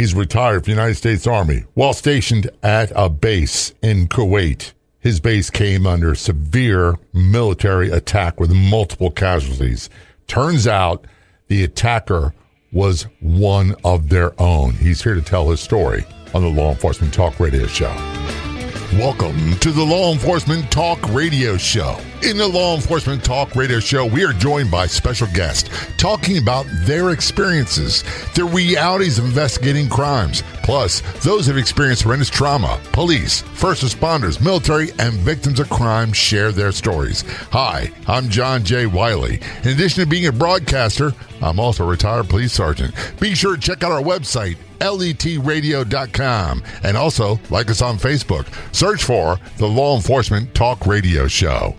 He's retired from the United States Army while stationed at a base in Kuwait. His base came under severe military attack with multiple casualties. Turns out the attacker was one of their own. He's here to tell his story on the Law Enforcement Talk Radio Show. Welcome to the Law Enforcement Talk Radio Show. In the Law Enforcement Talk Radio Show, we are joined by special guests talking about their experiences, the realities of investigating crimes, plus those who have experienced horrendous trauma. Police, first responders, military, and victims of crime share their stories. Hi, I'm John J. Wiley. In addition to being a broadcaster, I'm also a retired police sergeant. Be sure to check out our website, letradio.com, and also like us on Facebook. Search for the Law Enforcement Talk Radio Show.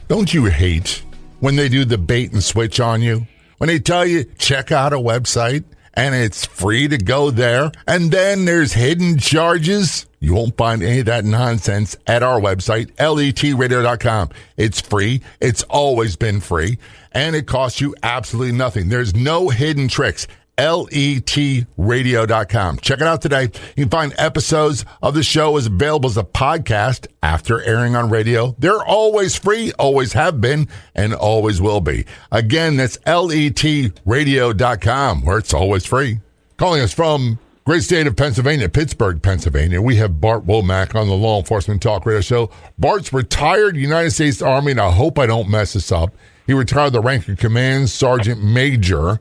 Don't you hate when they do the bait and switch on you? When they tell you, check out a website, and it's free to go there, and then there's hidden charges? You won't find any of that nonsense at our website, letradio.com. It's free. It's always been free, and it costs you absolutely nothing. There's no hidden tricks. letradio.com. Check it out today. You can find episodes of the show as available as a podcast after airing on radio. They're always free, always have been, and always will be. Again, that's letradio.com, where it's always free. Calling us from great state of Pennsylvania, Pittsburgh, Pennsylvania, we have Bart Womack on the Law Enforcement Talk Radio Show. Bart's retired United States Army, and I hope I don't mess this up. He retired the rank of Command Sergeant Major.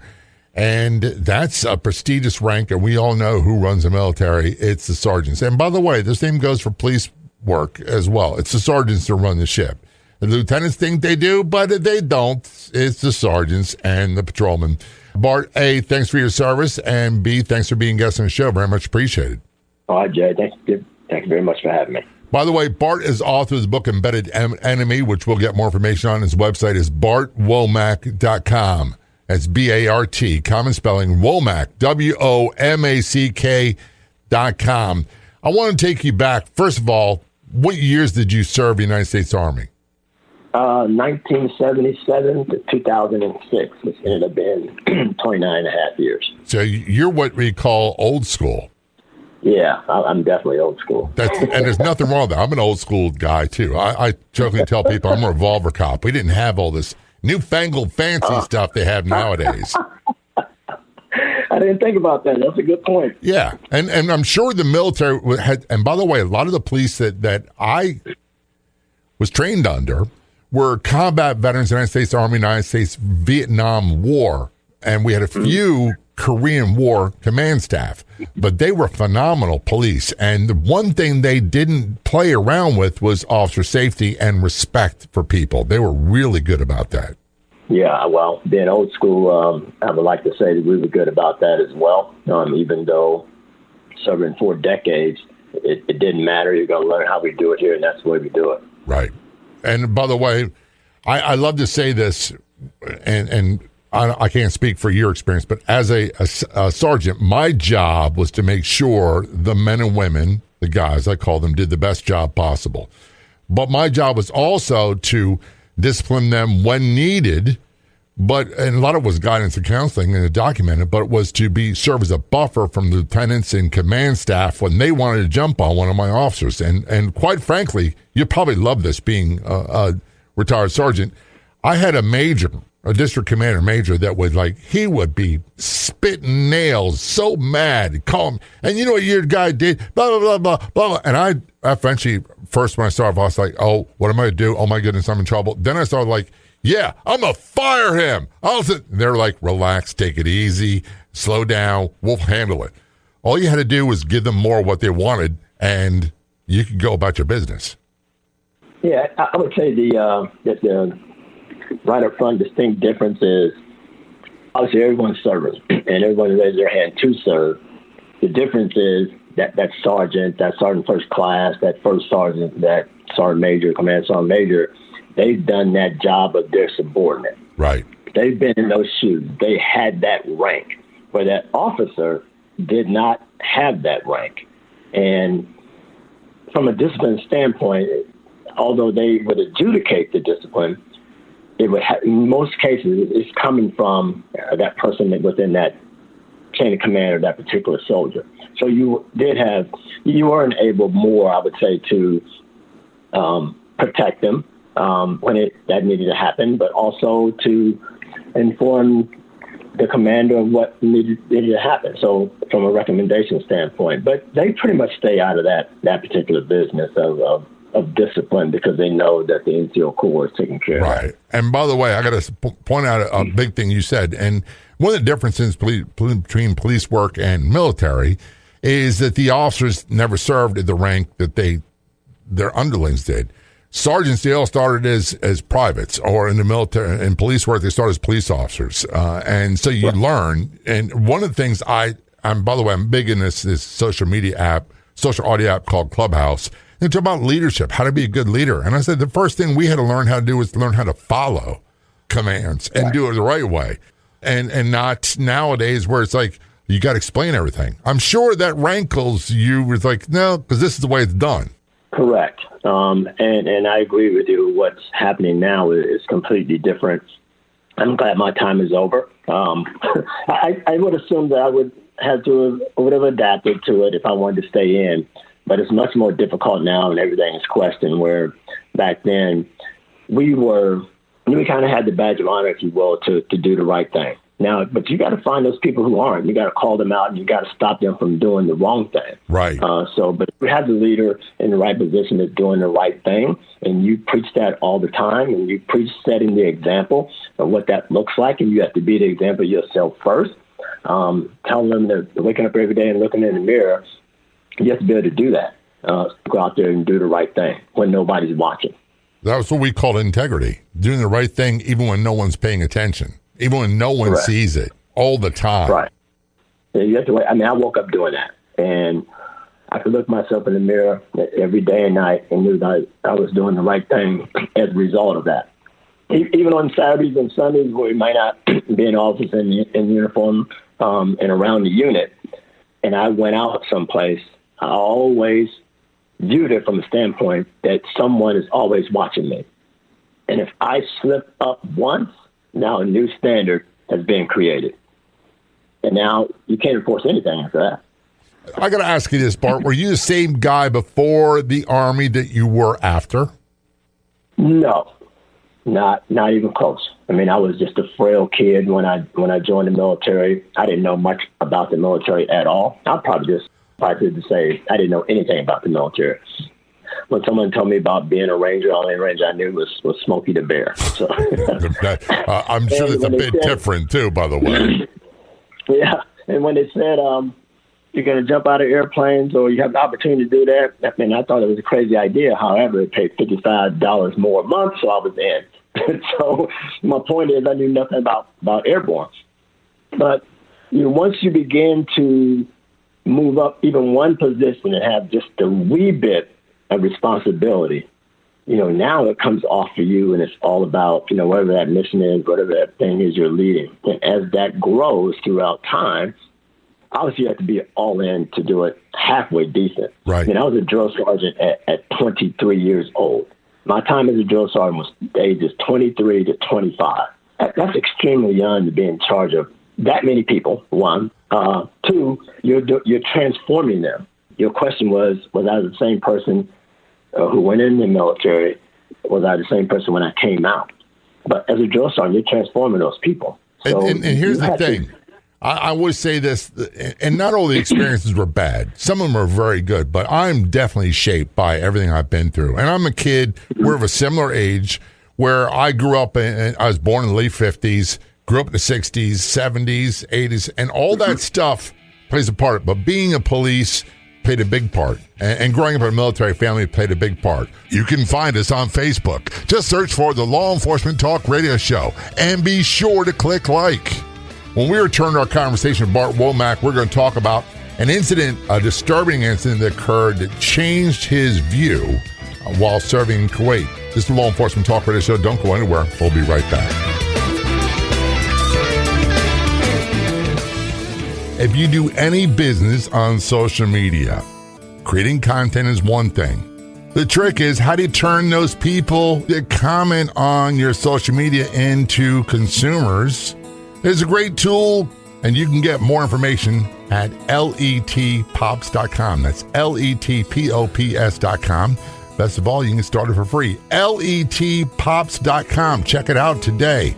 And that's a prestigious rank, and we all know who runs the military. It's the sergeants. And by the way, the same goes for police work as well. It's the sergeants that run the ship. The lieutenants think they do, but they don't. It's the sergeants and the patrolmen. Bart, A, thanks for your service, and B, thanks for being a guest on the show. Very much appreciated. All right, Jay. Thank you very much for having me. By the way, Bart is author of the book Embedded Enemy, which we'll get more information on. His website is bartwomack.com. That's B-A-R-T, common spelling, Womack, WOMACK.com. I want to take you back. First of all, what years did you serve the United States Army? 1977 to 2006, which ended up being 29 and a half years. So you're what we call old school. Yeah, I'm definitely old school. And there's nothing wrong with that. I'm an old school guy, too. I jokingly tell people I'm a revolver cop. We didn't have all this newfangled fancy stuff they have nowadays. I didn't think about that. That's a good point. Yeah, and I'm sure the military had, and by the way, a lot of the police that I was trained under were combat veterans, United States Army, United States Vietnam War, and we had a few Korean War command staff, but they were phenomenal police. And the one thing they didn't play around with was officer safety and respect for people. They were really good about that. Yeah, well, being old school, I would like to say that we were good about that as well. Even though serving 4 decades, it didn't matter. You're going to learn how we do it here, and that's the way we do it. Right. And by the way, I love to say this, and I can't speak for your experience, but as a sergeant, my job was to make sure the men and women, the guys, I call them, did the best job possible. But my job was also to discipline them when needed, and a lot of it was guidance and counseling and documented, but it was to serve as a buffer from lieutenants and command staff when they wanted to jump on one of my officers. And quite frankly, you probably love this being a retired sergeant. I had a district commander major that he would be spitting nails, so mad, he'd call him, and you know what your guy did, blah, blah, blah, blah, blah. And I eventually, first when I started off, I was like, oh, what am I going to do? Oh my goodness, I'm in trouble. Then I started like, yeah, I'm going to fire him. They're like, relax, take it easy, slow down, we'll handle it. All you had to do was give them more of what they wanted, and you could go about your business. Yeah, I would say the right up front distinct difference is obviously everyone's serving and everyone raises their hand to serve. The difference is that sergeant first class, that first sergeant, that sergeant major, command sergeant major, they've done that job of their subordinate. Right. They've been in those shoes. They had that rank, where that officer did not have that rank. And from a discipline standpoint, although they would adjudicate the discipline, it would in most cases, it's coming from that person within that chain of command of that particular soldier. So you weren't able more, I would say, to protect them when that needed to happen, but also to inform the commander of what needed to happen. So from a recommendation standpoint, but they pretty much stay out of that particular business of discipline because they know that the NCO Corps is taking care of that. Right. And by the way, I got to point out a big thing you said. And one of the differences between police work and military is that the officers never served at the rank that their underlings did. Sergeants, they all started as privates, or in the military, in police work, they started as police officers. And so you learn. And one of the things I'm by the way, I'm big in this social audio app called Clubhouse. And it's about leadership, how to be a good leader. And I said, the first thing we had to learn how to do was learn how to follow commands and do it the right way. And not nowadays where it's like, you got to explain everything. I'm sure that rankles you with like, no, because this is the way it's done. Correct. And I agree with you. What's happening now is completely different. I'm glad my time is over. I would assume that I would have adapted to it if I wanted to stay in, but it's much more difficult now and everything is questioned, where back then we kind of had the badge of honor, if you will, to do the right thing. Now, but you got to find those people who aren't. You got to call them out, and you got to stop them from doing the wrong thing. Right. But if you have the leader in the right position that's doing the right thing, and you preach that all the time, and you preach setting the example of what that looks like, and you have to be the example yourself first, telling them that they're waking up every day and looking in the mirror, you have to be able to do that. Go out there and do the right thing when nobody's watching. That's what we call integrity, doing the right thing even when no one's paying attention. Even when no one sees it, all the time. Right. Yeah, you have to wait. I mean, I woke up doing that. And I could look myself in the mirror every day and night and knew that I was doing the right thing as a result of that. Even on Saturdays and Sundays where we might not be in office in uniform and around the unit, and I went out someplace, I always viewed it from the standpoint that someone is always watching me. And if I slip up once, now a new standard has been created. And now you can't enforce anything after that. I got to ask you this, Bart. Were you the same guy before the Army that you were after? No, not even close. I mean, I was just a frail kid when I joined the military. I didn't know much about the military at all. I'll probably to say I didn't know anything about the military. When someone told me about being a ranger, the only ranger I knew was Smokey the Bear. So I'm sure it's a bit different too, by the way. Yeah, and when they said you're going to jump out of airplanes or you have the opportunity to do that, I mean, I thought it was a crazy idea. However, it paid $55 more a month, so I was in. So my point is, I knew nothing about airborne. But once you begin to move up even one position and have just a wee bit of responsibility, now it comes off for you, and it's all about, whatever that mission is, whatever that thing is you're leading. And as that grows throughout time, obviously you have to be all in to do it halfway decent. Right. I mean, I was a drill sergeant at 23 years old. My time as a drill sergeant was ages 23 to 25. That's extremely young to be in charge of that many people, one. Two, you're transforming them. Your question was I the same person who went in the military? Was I the same person when I came out? But as a drill sergeant, you're transforming those people. So and here's the thing. I would say this, and not all the experiences were bad. Some of them are very good, but I'm definitely shaped by everything I've been through. And I'm a kid, we're of a similar age, where I grew up, I was born in the late 50s, grew up in the 60s, 70s, 80s, and all that stuff plays a part. But being a police played a big part. And growing up in a military family played a big part. You can find us on Facebook. Just search for the Law Enforcement Talk Radio Show and be sure to click like. When we return to our conversation with Bart Womack, we're going to talk about an incident, a disturbing incident that occurred that changed his view while serving in Kuwait. This is the Law Enforcement Talk Radio Show. Don't go anywhere. We'll be right back. If you do any business on social media, creating content is one thing. The trick is, how do you turn those people that comment on your social media into consumers? There's a great tool And you can get more information at letpops.com. That's letpops.com. Best of all, you can get started for free. letpops.com. Check it out today.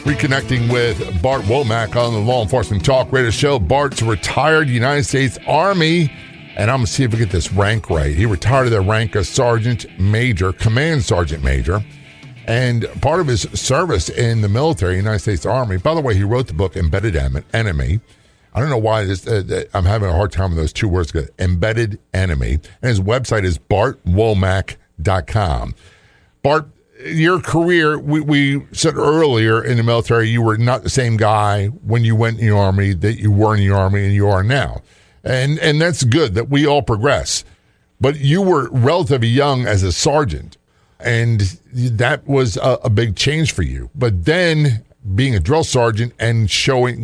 Reconnecting with Bart Womack on the Law Enforcement Talk Radio Show. Bart's a retired United States Army, and I'm going to see if we get this rank right. He retired to the rank of Sergeant Major, Command Sergeant Major, and part of his service in the military, United States Army. By the way, he wrote the book Embedded Enemy. I don't know why I'm having a hard time with those two words, Embedded Enemy. And his website is bartwomack.com. Bart, your career, we said earlier in the military, you were not the same guy when you went in the Army that you were in the Army and you are now. And that's good that we all progress. But you were relatively young as a sergeant, and that was a big change for you. But then being a drill sergeant and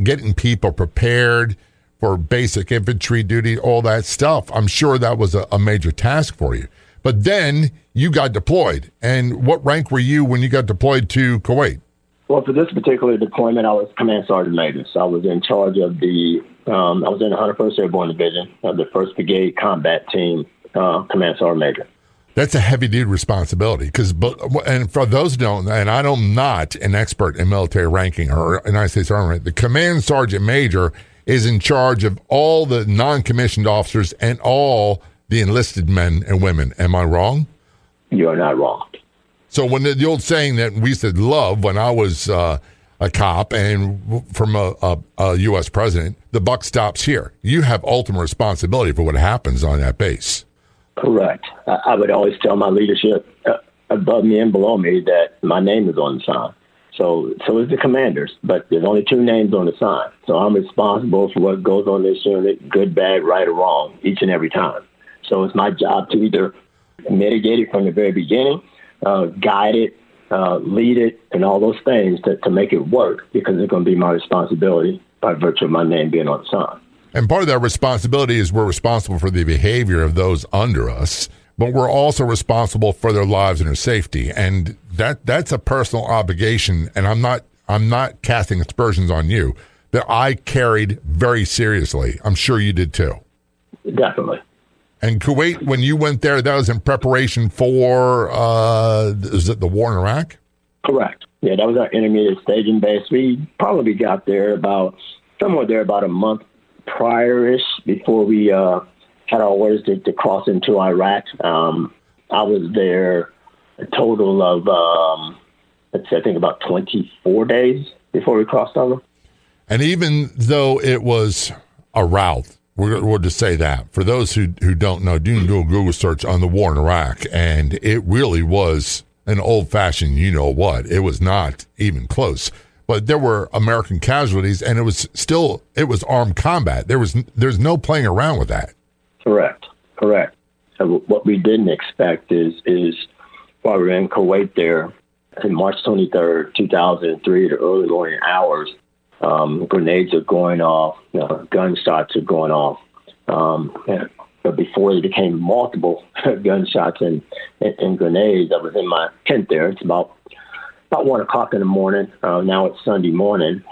getting people prepared for basic infantry duty, all that stuff, I'm sure that was a major task for you. But then you got deployed. And what rank were you when you got deployed to Kuwait? Well, for this particular deployment, I was Command Sergeant Major. So I was in charge of I was in the 101st Airborne Division of the 1st Brigade Combat Team, Command Sergeant Major. That's a heavy-duty responsibility. And for those who don't, and I'm not an expert in military ranking or United States Army, the Command Sergeant Major is in charge of all the non-commissioned officers and all the enlisted men and women. Am I wrong? You are not wrong. So when the old saying that we used to love when I was a cop and from a U.S. president, the buck stops here. You have ultimate responsibility for what happens on that base. Correct. I would always tell my leadership above me and below me that my name is on the sign. So is the commanders, but there's only 2 names on the sign. So I'm responsible for what goes on this unit, good, bad, right, or wrong, each and every time. So it's my job to either mitigate it from the very beginning, guide it, lead it, and all those things to make it work, because it's going to be my responsibility by virtue of my name being on the sign. And part of that responsibility is we're responsible for the behavior of those under us, but we're also responsible for their lives and their safety. And that's a personal obligation, and I'm not casting aspersions on you, that I carried very seriously. I'm sure you did too. Definitely. And Kuwait, when you went there, that was in preparation for, is it the war in Iraq? Correct. Yeah, that was our intermediate staging base. We probably got there about a month prior-ish before we had our orders to cross into Iraq. I was there a total of, I think about 24 days before we crossed over. And even though it was a rout, we'll just say that. For those who don't know, you can do a Google search on the war in Iraq, and it really was an old-fashioned you-know-what. It was not even close. But there were American casualties, and it was armed combat. There's no playing around with that. Correct. So what we didn't expect is while we were in Kuwait there, on March 23rd, 2003, the early morning hours, grenades are going off, gunshots are going off. But before it became multiple gunshots and grenades, I was in my tent there. It's about 1 o'clock in the morning. Now it's Sunday morning,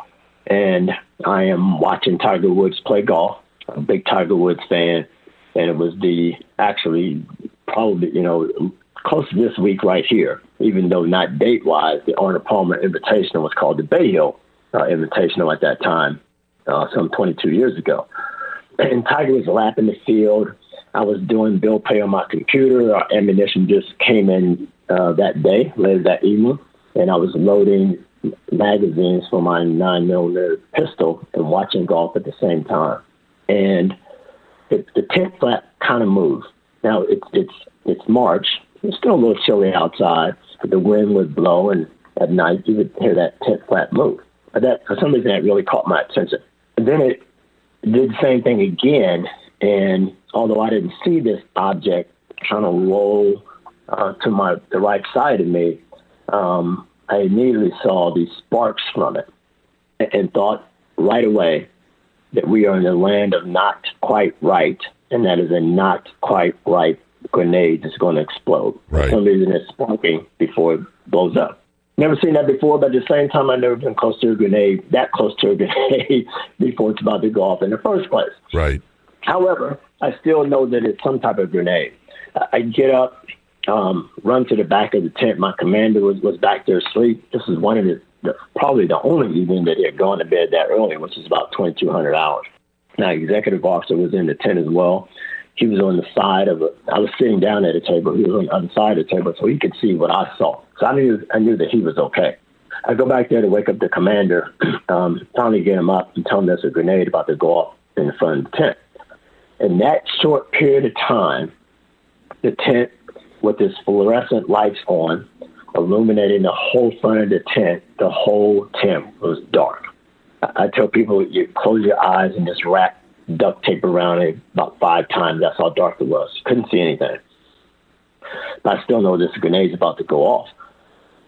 and I am watching Tiger Woods play golf. I'm a big Tiger Woods fan, and it was probably close to this week right here, even though not date-wise, the Arnold Palmer Invitational was called the Bay Hill Invitational at that time, some 22 years ago. And Tiger was lapping the field. I was doing bill pay on my computer. Our ammunition just came in that day, later that evening, and I was loading magazines for my 9mm pistol and watching golf at the same time. And the tent flap kind of moved. Now it's March. It's still a little chilly outside, but the wind would blow, and at night you would hear that tent flap move. But that, for some reason, that really caught my attention. And then it did the same thing again, and although I didn't see this object kind of roll to the right side of me, I immediately saw these sparks from it and thought right away that we are in the land of not quite right, and that is a not quite right grenade that's going to explode. Right. For some reason, it's sparking before blows up. Never seen that before, but at the same time, I've never been close to a grenade, that close to a grenade before it's about to go off in the first place. Right. However, I still know that it's some type of grenade. I get up, run to the back of the tent. My commander was back there asleep. This is one of probably the only evening that he had gone to bed that early, which is about 2,200 hours. Now, executive officer was in the tent as well. He was on the side of it. I was sitting down at a table. He was on the other side of the table, so he could see what I saw. So I knew that he was okay. I go back there to wake up the commander, finally get him up and tell him there's a grenade about to go off in the front of the tent. In that short period of time, the tent with its fluorescent lights on, illuminating the whole front of the whole tent was dark. I tell people, you close your eyes and just wrap duct tape around it about 5 times. That's how dark it was. Couldn't see anything. But I still know this grenade's about to go off.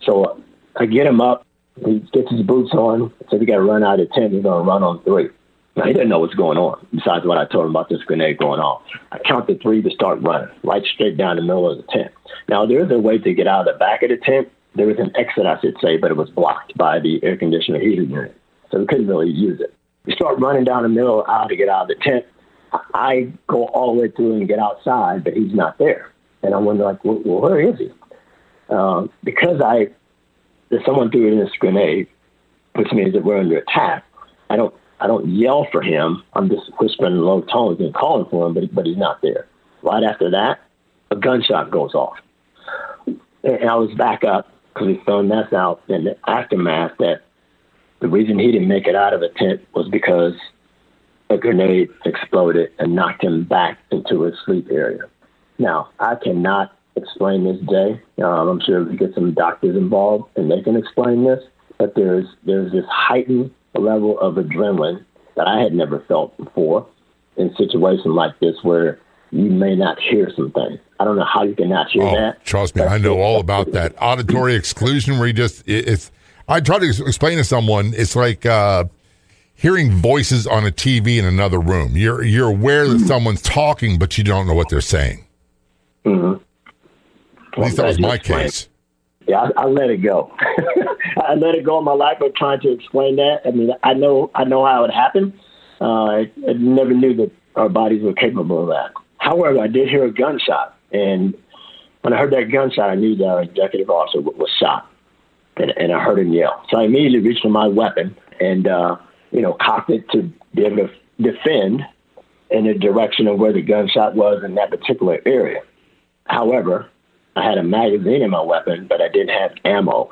So I get him up. He gets his boots on. Said we got to run out of the tent. We're going to run on 3. Now, he didn't know what's going on, besides what I told him about this grenade going off. I counted 3 to start running, right straight down the middle of the tent. Now, there is a way to get out of the back of the tent. There was an exit, I should say, but it was blocked by the air conditioner heating unit. So we couldn't really use it. We start running down the middle of the aisle to get out of the tent. I go all the way through and get outside, but he's not there. And I wonder, like, well, where is he? Because someone threw in this grenade, which means that we're under attack. I don't yell for him. I'm just whispering in low tones and calling for him, but he's not there. Right after that, a gunshot goes off. And I was back up because we found that out in the aftermath that the reason he didn't make it out of the tent was because a grenade exploded and knocked him back into his sleep area. Now, I cannot explain this, Jay. I'm sure we get some doctors involved and they can explain this, but there's this heightened level of adrenaline that I had never felt before in situations like this where you may not hear some things. I don't know how you can not hear that. Trust me, I know all about that. Auditory exclusion where you just, I try to explain to someone, it's like hearing voices on a TV in another room. You're aware that someone's talking, but you don't know what they're saying. Mm-hmm. At least that was my case. Yeah, I let it go. I let it go in my life of trying to explain that. I mean, I know how it happened. I never knew that our bodies were capable of that. However, I did hear a gunshot, and when I heard that gunshot, I knew that our executive officer was shot, and I heard him yell. So I immediately reached for my weapon and cocked it to be able to defend in the direction of where the gunshot was in that particular area. However, I had a magazine in my weapon, but I didn't have ammo.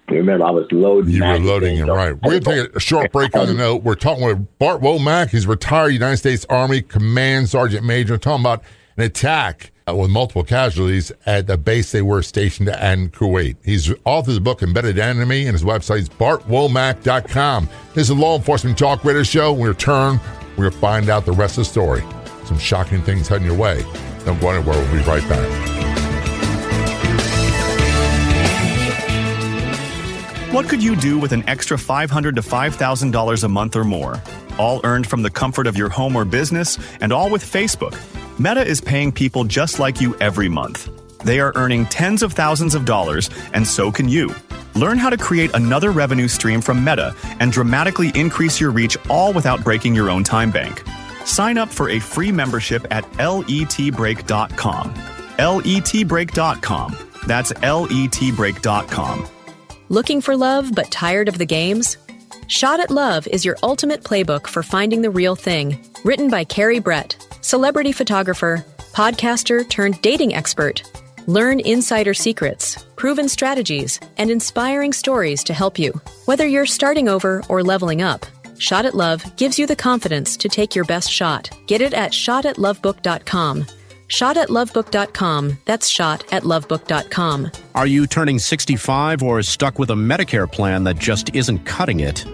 Remember, I was loading. You were loading it, right. We're going to take a short break on the note. We're talking with Bart Womack. He's retired United States Army Command Sergeant Major. We're talking about an attack with multiple casualties at the base they were stationed at in Kuwait. He's authored the book Embedded Enemy, and his website is bartwomack.com. This is a Law Enforcement Talk Radio Show. When we return, we're going to find out the rest of the story. Some shocking things heading your way. Don't go anywhere. We'll be right back. What could you do with an extra $500 to $5,000 a month or more? All earned from the comfort of your home or business, and all with Facebook. Meta is paying people just like you every month. They are earning tens of thousands of dollars, and so can you. Learn how to create another revenue stream from Meta and dramatically increase your reach, all without breaking your own time bank. Sign up for a free membership at letbreak.com. letbreak.com. That's letbreak.com. Looking for love but tired of the games? Shot at Love is your ultimate playbook for finding the real thing. Written by Carrie Brett, celebrity photographer, podcaster turned dating expert. Learn insider secrets, proven strategies, and inspiring stories to help you. Whether you're starting over or leveling up, Shot at Love gives you the confidence to take your best shot. Get it at shotatlovebook.com. Shotatlovebook.com. That's shotatlovebook.com. Are you turning 65 or stuck with a Medicare plan that just isn't cutting it?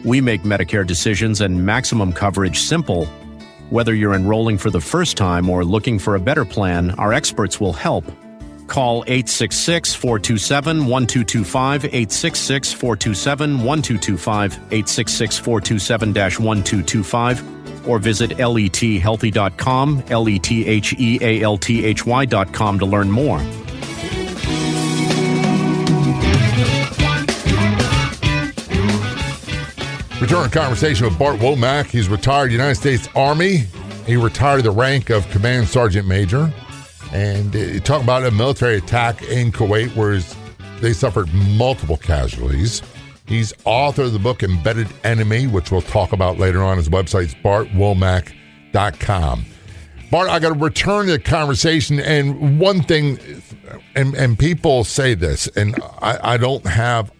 We make Medicare decisions and maximum coverage simple. Whether you're enrolling for the first time or looking for a better plan, our experts will help. Call 866-427-1225, 866-427-1225, 866-427-1225, or visit lethealthy.com, lethealthy.com to learn more. Return conversation with Bart Womack. He's retired United States Army. He retired to the rank of Command Sergeant Major. And he talked about a military attack in Kuwait where they suffered multiple casualties. He's author of the book Embedded Enemy, which we'll talk about later on. His website's bartwomack.com. Bart, I got to return to the conversation. And one thing, and people say this, and I don't have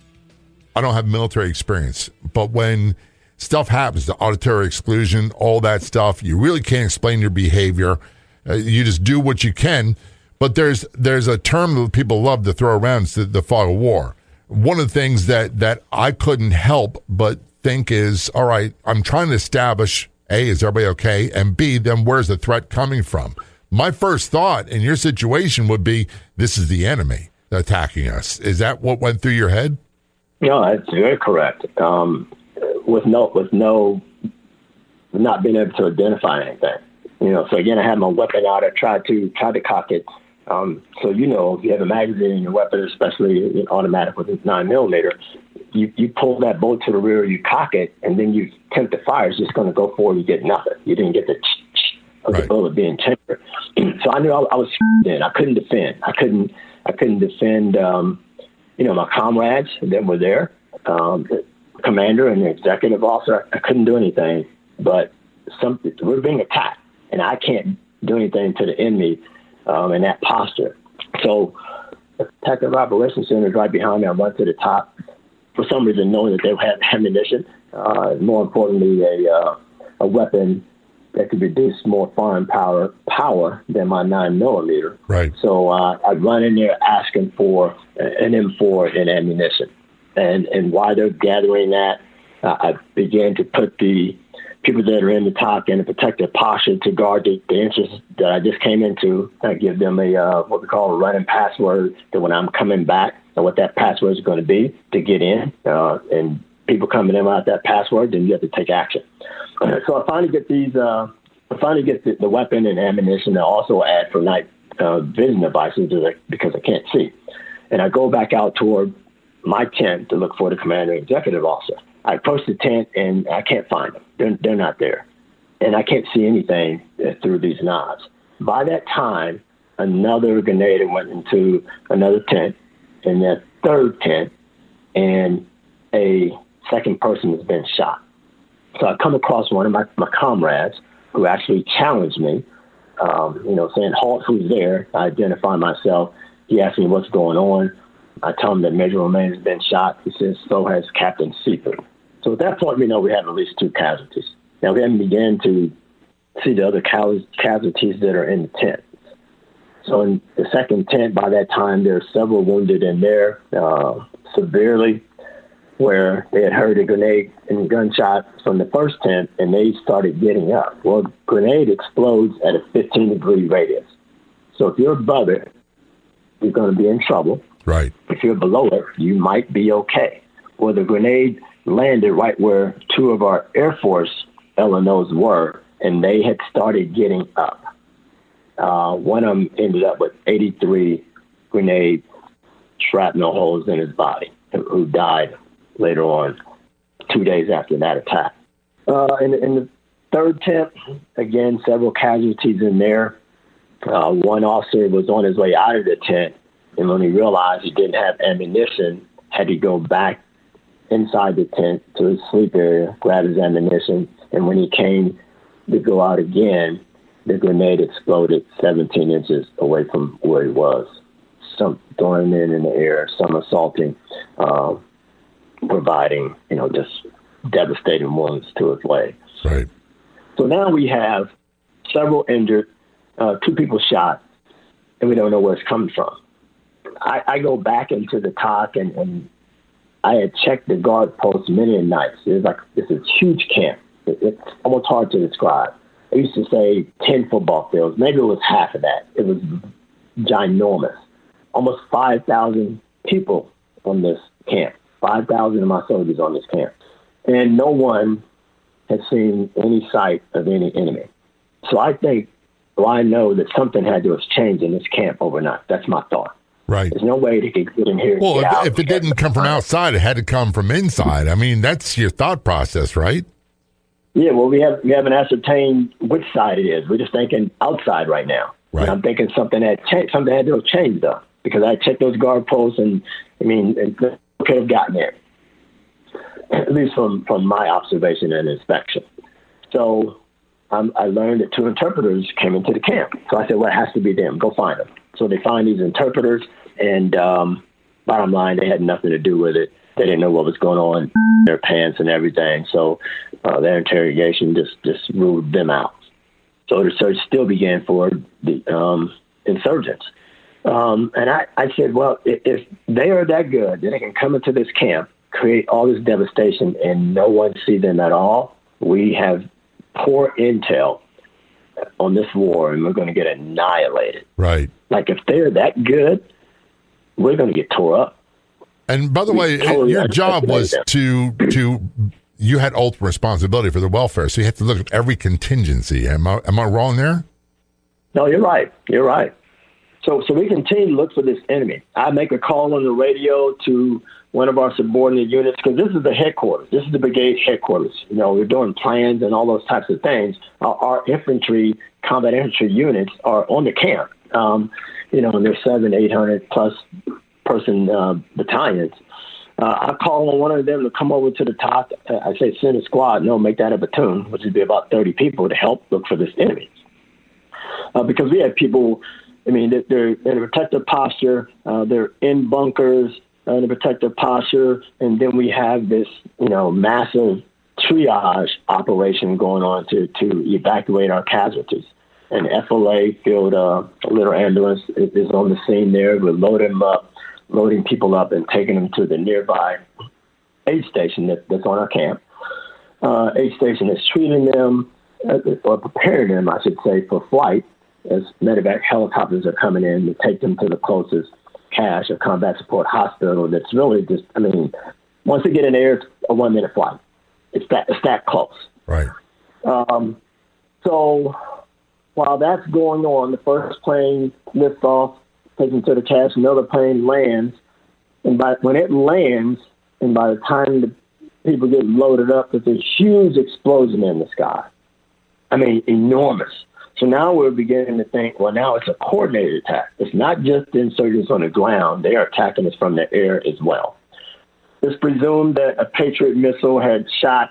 military experience, but when stuff happens, the auditory exclusion, all that stuff, you really can't explain your behavior. You just do what you can. But there's a term that people love to throw around, it's the fog of war. One of the things that I couldn't help but think is, all right, I'm trying to establish, A, is everybody okay? And B, then where's the threat coming from? My first thought in your situation would be, this is the enemy attacking us. Is that what went through your head? No, that's very correct. With not being able to identify anything, So again, I had my weapon out. I tried to cock it. So if you have a magazine in your weapon, especially an automatic with a 9mm, you pull that bolt to the rear, you cock it, and then you attempt to fire. It's just going to go forward. You get nothing. You didn't get the of the bullet being tempered. So I knew I was in. I couldn't defend. I couldn't defend. My comrades that were there, the commander and the executive officer, I couldn't do anything, but we're being attacked, and I can't do anything to the enemy in that posture. So the Protective Operations Center is right behind me. I run to the top, for some reason knowing that they had ammunition, more importantly, a weapon that could produce more firing power than my 9mm. Right. So I run in there asking for an M4 and ammunition. And while they're gathering that, I began to put the people that are in the top in a protective posture to guard the entrance that I just came into. I give them what we call a running password, that when I'm coming back, and what that password is going to be to get in. And people coming in without that password, then you have to take action. So I finally get the weapon and ammunition. I also add for night vision devices because I can't see. And I go back out toward my tent to look for the commander and executive officer. I approach the tent and I can't find them. They're not there. And I can't see anything through these knobs. By that time, another grenade went into another tent, and that third tent, and a second person has been shot. So I come across one of my comrades who actually challenged me, saying, "Halt, who's there?" I identify myself. He asked me what's going on. I tell him that Major Romaine has been shot. He says, so has Captain Seaford. So at that point, we know we have at least 2 casualties. Now, we haven't begun to see the other casualties that are in the tent. So in the second tent, by that time, there are several wounded in there severely, where they had heard a grenade and gunshot from the first tent, and they started getting up. Well, a grenade explodes at a 15-degree radius. So if you're above it, you're going to be in trouble. Right. If you're below it, you might be okay. Well, the grenade landed right where 2 of our Air Force LNOs were, and they had started getting up. One of them ended up with 83 grenade shrapnel holes in his body, who died later on, 2 days after that attack. In the third tent, again, several casualties in there. One officer was on his way out of the tent, and when he realized he didn't have ammunition, had to go back inside the tent to his sleep area, grab his ammunition, and when he came to go out again, the grenade exploded 17 inches away from where he was. Some throwing him in the air, some assaulting, providing, just devastating wounds to his leg. Right. So now we have several injured, 2 people shot, and we don't know where it's coming from. I go back into the TOC, and I had checked the guard posts many nights. It's a huge camp. It's almost hard to describe. I used to say 10 football fields. Maybe it was half of that. It was ginormous. Almost 5,000 people on this camp. 5,000 of my soldiers on this camp. And no one had seen any sight of any enemy. So I know that something had to have changed in this camp overnight. That's my thought. Right. There's no way they could get in here. Well, if it didn't come from outside, it had to come from inside. I mean, that's your thought process, right? Yeah, well, we haven't ascertained which side it is. We're just thinking outside right now. Right. And I'm thinking something had to have changed, though, because I checked those guard posts, and I mean, it could have gotten there, at least from my observation and inspection. So I learned that 2 interpreters came into the camp. So I said, well, it has to be them. Go find them. So they find these interpreters, and bottom line, they had nothing to do with it. They didn't know what was going on in their pants and everything. So their interrogation just ruled them out. So the search still began for the insurgents. And I said, well, if they are that good, that they can come into this camp, create all this devastation, and no one see them at all, we have poor intel on this war, and we're going to get annihilated. Right. Like, if they're that good, we're going to get tore up. And by the way, your job was to you had ultimate responsibility for the welfare, so you have to look at every contingency. Am I wrong there? No, you're right. You're right. So we continue to look for this enemy. I make a call on the radio to one of our subordinate units, because this is the headquarters. This is the brigade headquarters. You know, we're doing plans and all those types of things. Our infantry, combat infantry units are on the camp. You know, and there's 700-800 plus person battalions. I call on one of them to come over to the top. I say send a squad. No, make that a platoon, which would be about 30 people to help look for this enemy. Because we have people, I mean, they're in a protective posture. They're in bunkers in a protective posture. And then we have this, you know, massive triage operation going on to evacuate our casualties. And FLA, Field Little Ambulance, is on the scene there. We're loading people up and taking them to the nearby aid station that's on our camp. Aid station is treating them, or preparing them, I should say, for flight, as medevac helicopters are coming in to take them to the closest CASH or combat support hospital. That's really just, I mean, once they get in the air, it's a 1-minute flight. It's that close. Right. So while that's going on, the first plane lifts off, taken to the CASH, another plane lands, and when it lands, and by the time the people get loaded up, there's a huge explosion in the sky. I mean, enormous. So now we're beginning to think, well, now it's a coordinated attack. It's not just the insurgents on the ground. They are attacking us from the air as well. It's presumed that a Patriot missile had shot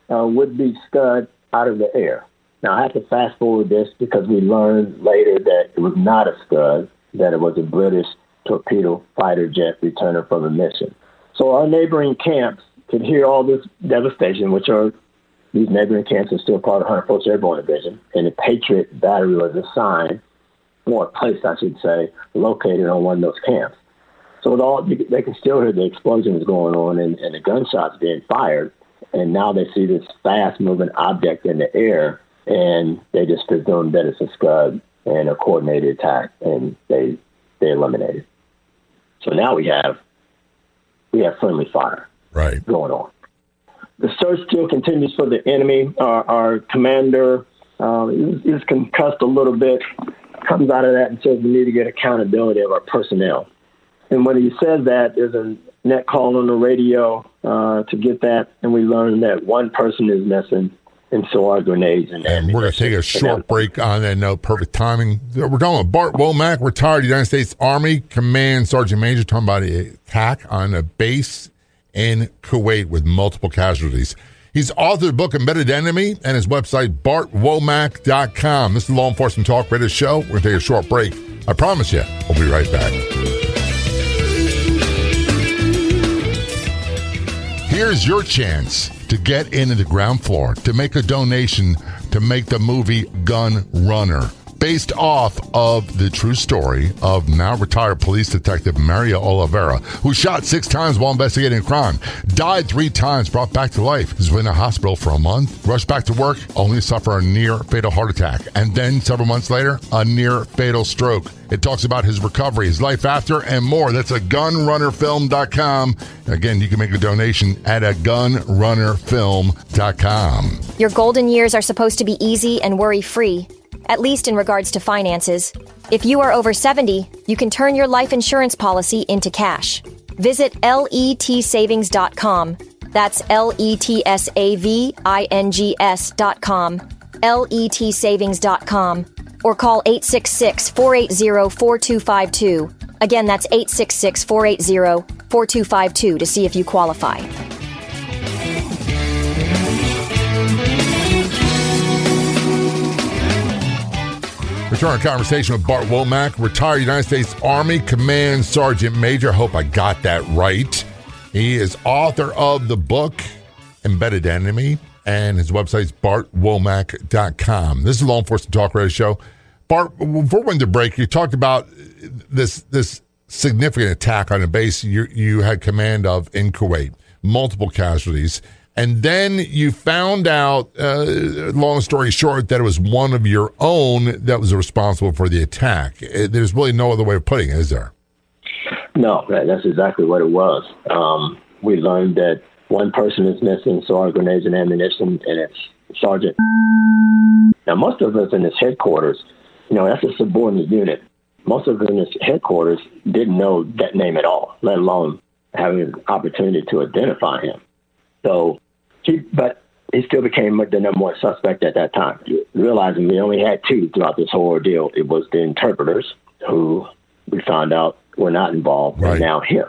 would-be Scud out of the air. Now, I have to fast forward this because we learned later that it was not a Scud, that it was a British torpedo fighter jet returning from a mission. So our neighboring camps could hear all this devastation, these neighboring camps are still part of 101st Airborne Division, and the Patriot battery was assigned, or placed, I should say, located on one of those camps. So they can still hear the explosions going on and the gunshots being fired, and now they see this fast-moving object in the air, and they just presume that it's a Scud and a coordinated attack, and they eliminate it. So now we have friendly fire going on. The search still continues for the enemy. Our commander is concussed a little bit, comes out of that and says we need to get accountability of our personnel. And when he says that, there's a net call on the radio to get that, and we learn that one person is missing, and so are grenades. And we're going to take a short break on that note. Perfect timing. We're talking with Bart Womack, retired United States Army Command Sergeant Major, talking about the attack on a base in Kuwait with multiple casualties. He's authored the book Embedded Enemy and his website, bartwomack.com. This is Law Enforcement Talk Radio Show. We're going to take a short break. I promise you, we'll be right back. Here's your chance to get into the ground floor, to make a donation to make the movie Gun Runner, based off of the true story of now retired police detective Mario Oliveira, who shot 6 times while investigating a crime, died 3 times, brought back to life, was in a hospital for a month, rushed back to work, only to suffer a near-fatal heart attack, and then several months later, a near-fatal stroke. It talks about his recovery, his life after, and more. That's at gunrunnerfilm.com. Again, you can make a donation at gunrunnerfilm.com. Your golden years are supposed to be easy and worry-free. at least in regards to finances. If you are over 70, you can turn your life insurance policy into cash. Visit letsavings.com. That's letsavings.com. letsavings.com. Or call 866-480-4252. Again, that's 866-480-4252 to see if you qualify. Return our conversation with Bart Womack, retired United States Army Command Sergeant Major. I hope I got that right. He is author of the book, Embedded Enemy, and his website is bartwomack.com. This is Law Enforcement Talk Radio Show. Bart, before we went to break, you talked about this significant attack on a base you had command of in Kuwait, multiple casualties. And then you found out, long story short, that it was one of your own that was responsible for the attack. There's really no other way of putting it, is there? No, that's exactly what it was. We learned that one person is missing, so our grenades and ammunition, and it's Sergeant. Now, most of us in his headquarters, that's a subordinate unit. Most of us in his headquarters didn't know that name at all, let alone having an opportunity to identify him. So, but he still became the number one suspect at that time. Realizing we only had two throughout this whole ordeal. It was the interpreters, who we found out were not involved, right, and now him.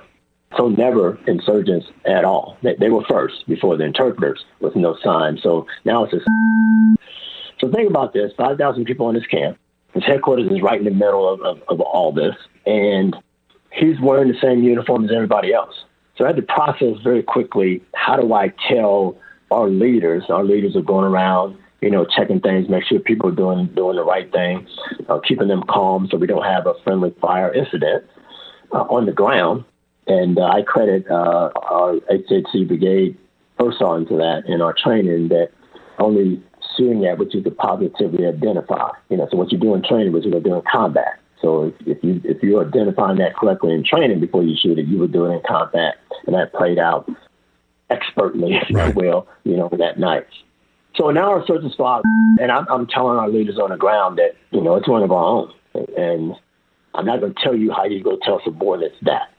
So never insurgents at all. They were first before the interpreters with no sign. So now it's So think about this, 5,000 people in this camp. His headquarters is right in the middle of all this. And he's wearing the same uniform as everybody else. So I had to process very quickly, how do I tell our leaders are going around, checking things, make sure people are doing the right thing, keeping them calm so we don't have a friendly fire incident on the ground. And I credit our HHC brigade first on to that in our training, that only shooting at what you could positively identify. So what you do in training was you're going to do in combat. So if you're identifying that correctly in training before you shoot it, you would do it in combat. And that played out expertly, if you will, that night. So now our search is spot, and I'm telling our leaders on the ground that, it's one of our own. And I'm not going to tell you how you go tell subordinates that.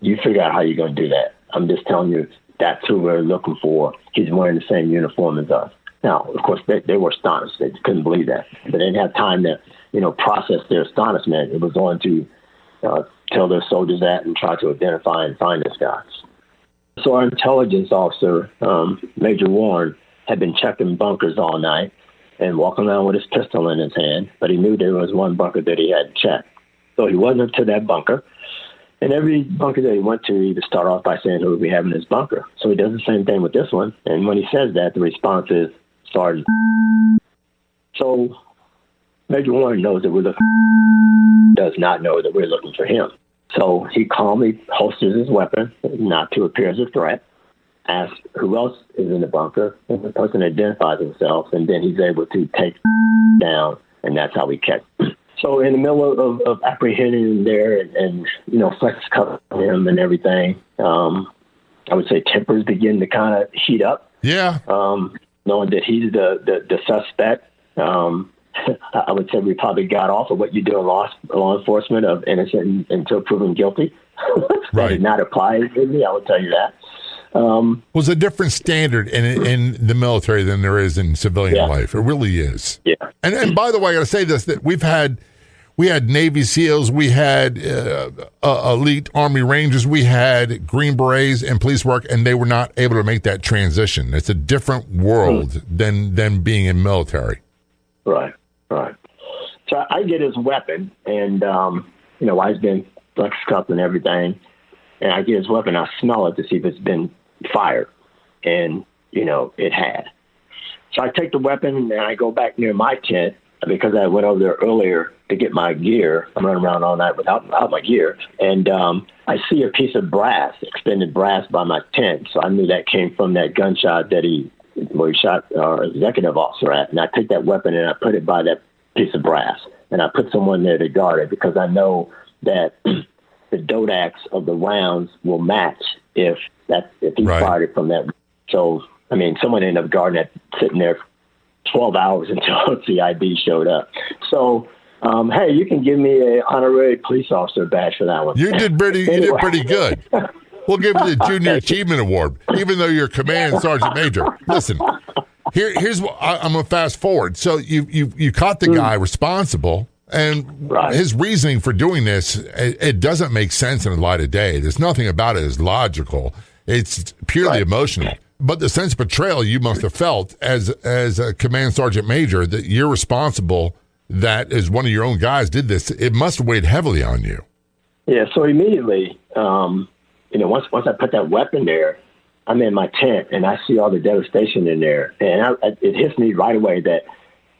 You figure out how you're going to do that. I'm just telling you that's who we're looking for. He's wearing the same uniform as us. Now, of course, they were astonished. They couldn't believe that. But they didn't have time to, process their astonishment. It was on to tell their soldiers that and try to identify and find this guy. So our intelligence officer, Major Warren, had been checking bunkers all night and walking around with his pistol in his hand, but he knew there was one bunker that he had checked. So he went up to that bunker, and every bunker that he went to, he would start off by saying, who would we have in this bunker? So he does the same thing with this one, and when he says that, the response is, Sergeant. So Major Warren knows that we're looking, does not know that we're looking for him. So he calmly holsters his weapon, not to appear as a threat, asks who else is in the bunker, and the person identifies himself, and then he's able to take down, and that's how we catch him. So in the middle of apprehending him there and flex covering him and everything, I would say tempers begin to kind of heat up. Yeah. Knowing that he's the suspect. I would say we probably got off of what you do in law enforcement of innocent until proven guilty. That did not apply to me, I will tell you that. Was a different standard in the military than there is in civilian life. It really is. Yeah. And by the way, I got to say this, that we had Navy SEALs, we had elite Army Rangers, we had Green Berets and police work, and they were not able to make that transition. It's a different world than being in military. Right. So I get his weapon, and, while he's been flex cuffed and everything, and I get his weapon, I smell it to see if it's been fired, and, it had. So I take the weapon, and I go back near my tent, because I went over there earlier to get my gear. I'm running around all night without my gear. And I see a piece of brass, extended brass by my tent. So I knew that came from that gunshot where he shot our executive officer at. And I take that weapon and I put it by that piece of brass. And I put someone there to guard it, because I know that the dodax of the rounds will match if he fired it from that. So, someone ended up guarding it, sitting there 12 hours until CID showed up. So, hey, you can give me an honorary police officer badge for that one. You did pretty good. We'll give you the Junior Achievement Award, even though you're Command Sergeant Major. Listen, here's what I'm going to fast forward. So you caught the guy responsible, and his reasoning for doing this, it doesn't make sense in the light of day. There's nothing about it is logical. It's purely emotional. But the sense of betrayal you must have felt as a Command Sergeant Major that you're responsible, that as one of your own guys did this, it must have weighed heavily on you. Yeah, so immediately, once I put that weapon there, I'm in my tent and I see all the devastation in there. And it hits me right away that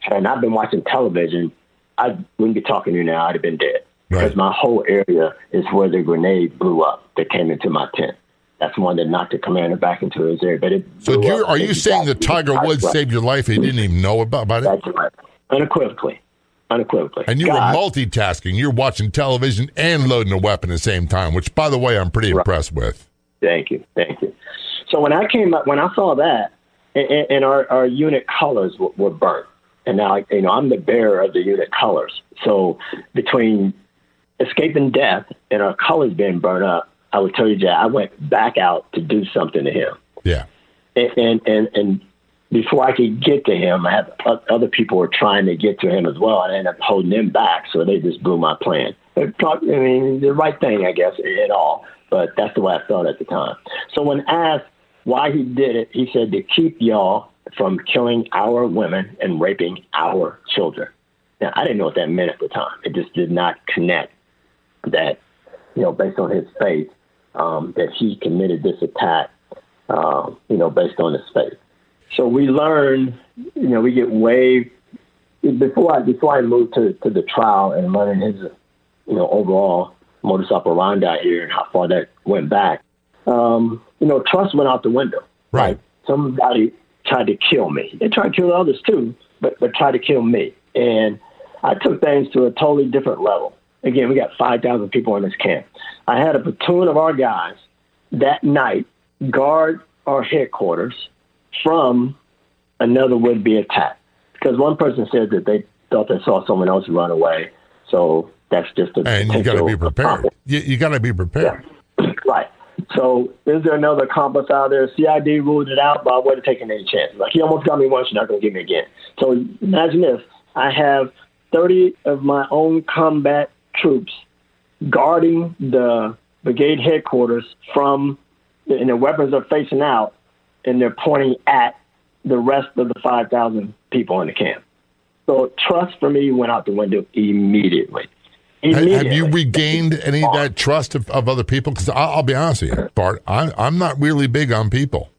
had I not been watching television, I wouldn't be talking to you now. I'd have been dead. Right. Because my whole area is where the grenade blew up that came into my tent. That's the one that knocked the commander back into his area. But are you saying that Tiger Woods saved your life and you didn't even know about it? That's right. Unequivocally. And you were multitasking. You're watching television and loading a weapon at the same time, which, by the way, I'm pretty impressed with. Thank you. So when I saw that, and our unit colors were burnt, and now I'm the bearer of the unit colors. So between escaping death and our colors being burned up, I would tell you, Jack, I went back out to do something to him. Yeah. And before I could get to him, I had other people were trying to get to him as well. I ended up holding them back, so they just blew my plan. The right thing, I guess, at all. But that's the way I felt at the time. So when asked why he did it, he said to keep y'all from killing our women and raping our children. Now, I didn't know what that meant at the time. It just did not connect that, based on his faith, that he committed this attack, based on his faith. So we learn, we get way before I moved to the trial and learning his, overall modus operandi here and how far that went back. Trust went out the window. Right. Somebody tried to kill me. They tried to kill others too, but tried to kill me. And I took things to a totally different level. Again, we got 5,000 people in this camp. I had a platoon of our guys that night guard our headquarters from another would-be attack. Because one person said that they thought they saw someone else run away. So that's just a And you got to be prepared. You got to be prepared. Yeah. Right. So is there another accomplice out there? CID ruled it out, but I wasn't taking any chances. Like, he almost got me once, you're not going to get me again. So imagine this. I have 30 of my own combat troops guarding the brigade headquarters and their weapons are facing out, and they're pointing at the rest of the 5,000 people in the camp. So trust for me went out the window immediately. Have you regained any of that trust of other people? Because I'll be honest with you, Bart, I'm not really big on people.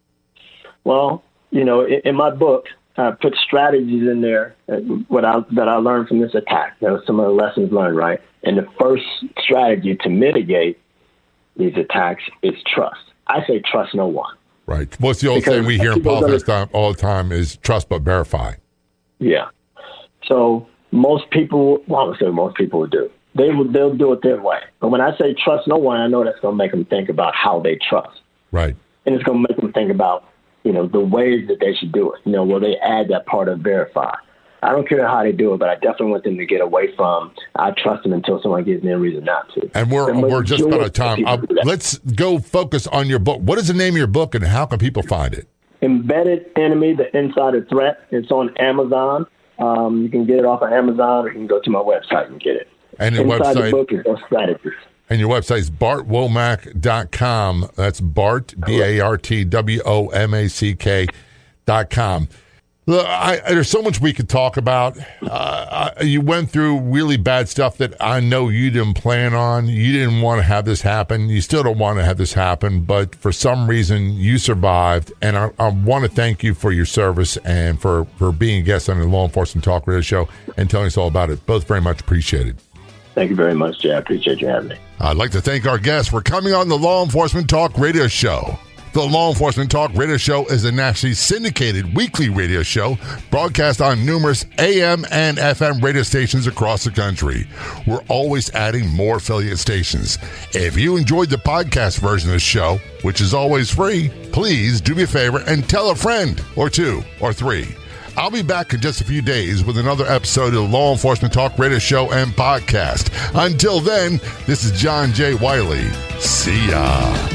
Well, in my book, I put strategies in there that I learned from this attack. Some of the lessons learned, right? And the first strategy to mitigate these attacks is trust. I say trust no one. Right. What's the old saying we hear in politics all the time is trust but verify. Yeah. So most people, well, I would say most people would do. They'll do it their way. But when I say trust no one, I know that's going to make them think about how they trust. Right. And it's going to make them think about, the ways that they should do it. Will they add that part of verify? I don't care how they do it, but I definitely want them to get away from, I trust them until someone gives me a reason not to. And we're just out of time. Let's go focus on your book. What is the name of your book and how can people find it? Embedded Enemy, the Insider Threat. It's on Amazon. You can get it off of Amazon, or you can go to my website and get it. And your Inside website, the book is those strategies. And your website is bartwomack.com. That's Bart, BARTWOMACK.com. Look, there's so much we could talk about. You went through really bad stuff that I know you didn't plan on. You didn't want to have this happen. You still don't want to have this happen, but for some reason you survived. And I want to thank you for your service and for being a guest on the Law Enforcement Talk Radio Show and telling us all about it. Both very much appreciated. Thank you very much, Jay. I appreciate you having me. I'd like to thank our guests for coming on the Law Enforcement Talk Radio Show. The Law Enforcement Talk Radio Show is a nationally syndicated weekly radio show broadcast on numerous AM and FM radio stations across the country. We're always adding more affiliate stations. If you enjoyed the podcast version of the show, which is always free, please do me a favor and tell a friend or two or three. I'll be back in just a few days with another episode of the Law Enforcement Talk Radio Show and Podcast. Until then, this is John J. Wiley. See ya.